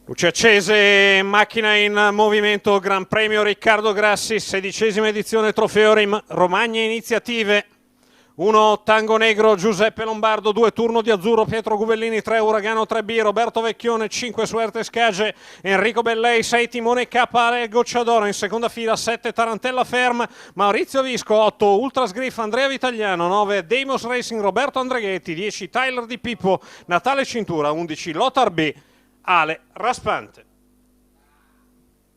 Luci accese, macchina in movimento, Gran Premio Riccardo Grassi, 16ª edizione Trofeo Romagna Iniziative. 1 Tango Negro Giuseppe Lombardo, 2 Turno di Azzurro Pietro Gubellini, 3 Uragano 3B Roberto Vecchione, 5 Suerte Scage Enrico Bellei, 6 Timone K Ale Gocciadoro, in seconda fila 7 Tarantella Ferm Maurizio Visco, 8 Ultras Griff Andrea Vitagliano, 9 Deimos Racing Roberto Andreghetti, 10 Tyler Di Pippo Natale Cintura, 11 Lothar B Ale Raspante.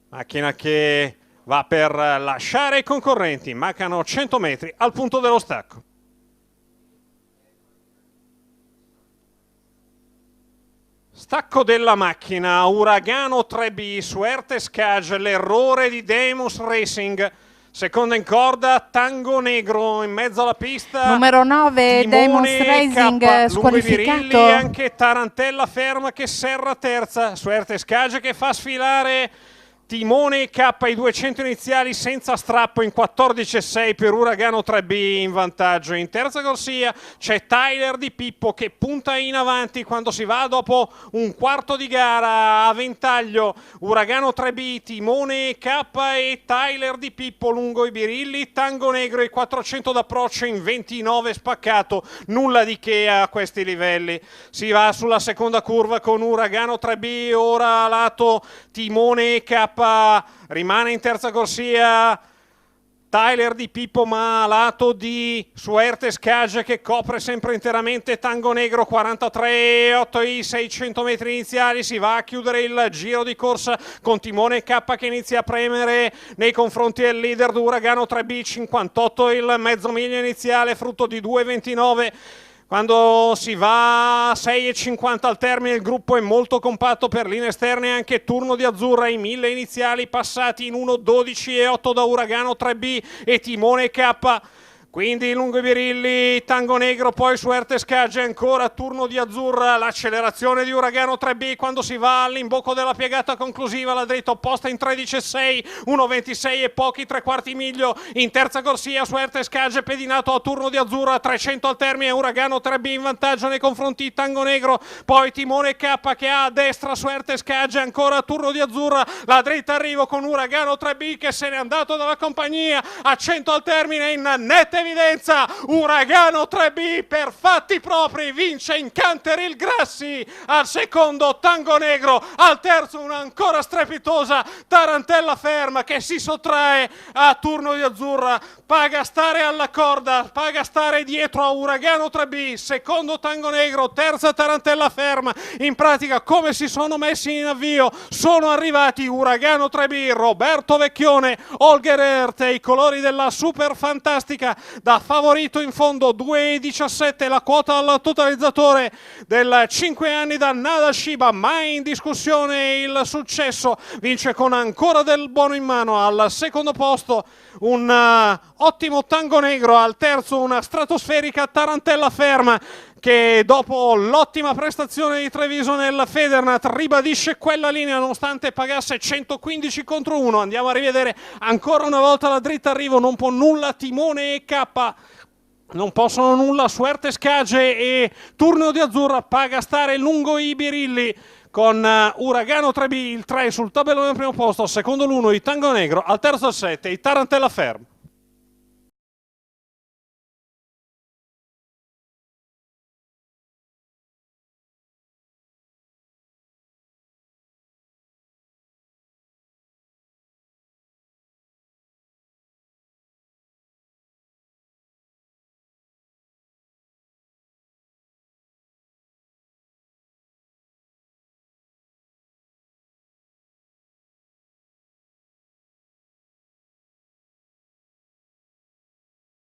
Macchina che va per lasciare i concorrenti, mancano 100 metri al punto dello stacco. Stacco della macchina, Uragano 3B, Suerte Scage, l'errore di Deimos Racing. Seconda in corda, Tango Negro in mezzo alla pista. Numero 9, Deimos Racing squalificato. E anche Tarantella Ferma che serra terza. Suerte Scage che fa sfilare Timone K ai 200 iniziali senza strappo in 14,6 per Uragano 3B in vantaggio. In terza corsia c'è Tyler Di Pippo che punta in avanti quando si va dopo un quarto di gara a ventaglio. Uragano 3B, Timone K e Tyler Di Pippo lungo i birilli. Tango Negro e 400 d'approccio in 29 spaccato. Nulla di che a questi livelli. Si va sulla seconda curva con Uragano 3B, ora lato Timone K. Rimane in terza corsia Tyler Di Pippo, ma a lato di Suerte Scage che copre sempre interamente Tango Negro. 43,8 i 600 metri iniziali, si va a chiudere il giro di corsa con Timone K che inizia a premere nei confronti del leader Uragano 3B. 58 il mezzo miglio iniziale, frutto di 2,29. Quando si va a 6,50 al termine il gruppo è molto compatto per linee esterne, anche Turno di Azzurra, i 1000 iniziali passati in 1,12,8 da Uragano 3B e Timone K. Quindi lungo i birilli Tango Negro, poi Suerte Scage, ancora Turno di Azzurra, l'accelerazione di Uragano 3B quando si va all'imbocco della piegata conclusiva, la dritta opposta in 13,6, 1,26 e pochi 3/4 miglio. In terza corsia Suerte Scage pedinato a Turno di Azzurra, 300 al termine, Uragano 3B in vantaggio nei confronti di Tango Negro, poi Timone K che ha a destra Suerte Scage, ancora Turno di Azzurra, la dritta arrivo con Uragano 3B che se n'è andato dalla compagnia a 100 al termine in netta evidenza. Uragano 3B per fatti propri vince in Canteril Grassi, al secondo Tango Negro, al terzo una ancora strepitosa Tarantella Ferma che si sottrae a Turno di Azzurra, paga stare alla corda, paga stare dietro a Uragano 3B, secondo Tango Negro, terza Tarantella Ferma. In pratica come si sono messi in avvio sono arrivati Uragano 3B, Roberto Vecchione, Holger Ert, i colori della super fantastica da favorito in fondo, 2,17 la quota al totalizzatore del 5 anni da Nada Shiba, mai in discussione il successo, vince con ancora del buono in mano. Al secondo posto un ottimo Tango Negro, al terzo una stratosferica Tarantella Ferma che dopo l'ottima prestazione di Treviso nel Federnat ribadisce quella linea nonostante pagasse 115 contro 1. Andiamo a rivedere ancora una volta la dritta arrivo, non può nulla Timone e K, non possono nulla Suerte Scage e Turno di Azzurra, paga stare lungo i birilli con Uragano 3B, il 3 sul tabellone al primo posto, al secondo l'1 i Tango Negro, al terzo il 7 i Tarantella Ferm.